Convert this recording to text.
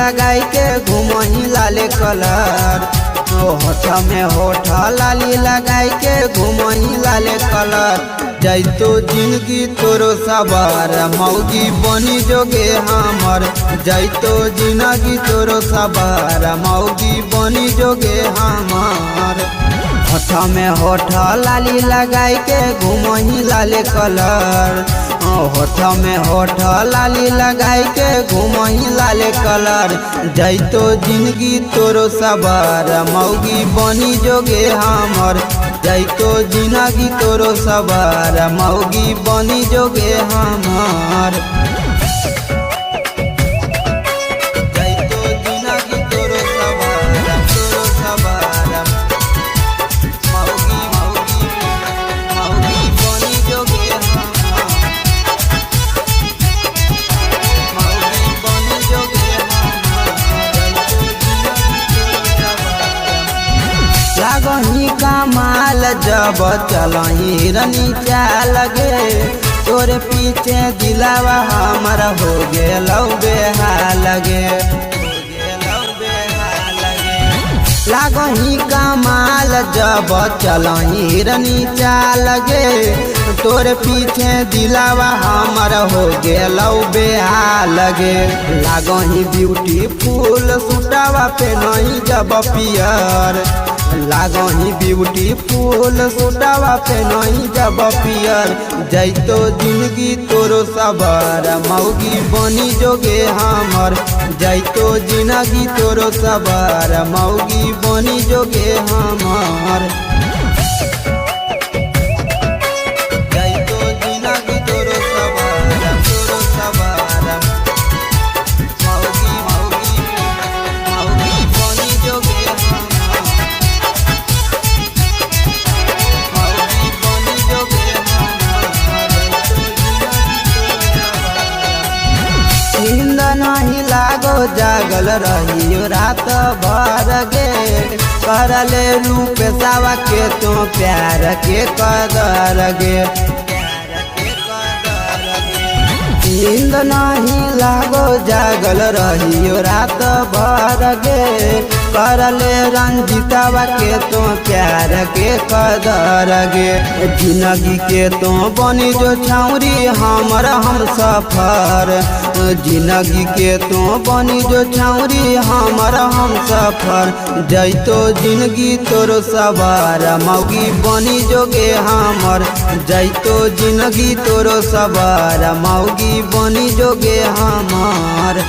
लगाई के घूमही लाले कलर। होठ में होठ लाली लगाई के घूमही लाले कलर। जैतो जिंदगी तोरो सवार मौगी बनी जोगे हमर। जैतो जिंदगी तोरो सवार मौगी बनी जोगे हमर। होठ में होठ लाली लगाई के घूमही लाले कलर। होठ में होठ लाली लगाई के घूमही लाले कलर। जैतो जिंदगी तोरो सवार मौगी बनी जोगे हमर। जैतो जिंदगी तोरो सवार मौगी बनी जोगे हमर। लागही कमाल जब चलही रनी चाल गे। तोरे पीछे दिलावा हमारा हो गेलौ बेहाल गे। लागही कमाल जब चलही रनी चाल गे। तोरे पीछे दिलावा हमारा हो गेलौ बेहाल गे। लागही ब्यूटीफुल सुटावा पे नहीं जब पियर। लागही ब्यूटीफुल सुटावा पे नहीं जब पियर। जैतो जिंदगी तोरो सवार मौगी बनी जोगे हमर। जैतो जिंदगी तोरो सवार मौगी बनी जोगे हमर। नींद नहीं लागो जागल रही रात भर गे। करले रूप सावा के तो प्यार के कदर गे। नींद नहीं लागो जागल रही रात भर गे। करले रंजितावा के तो प्यार के कदर गे। जिंदगी के तो बनी जो छौरी हमर हम सफर। जिंदगी के तो बनी जो छौरी हमर हम सफर। जैतो जिंदगी तोरो सवार मौगी बनी जोगे हमर। जैतो जिंदगी तोरो सवार मौगी बनी जोगे हमर।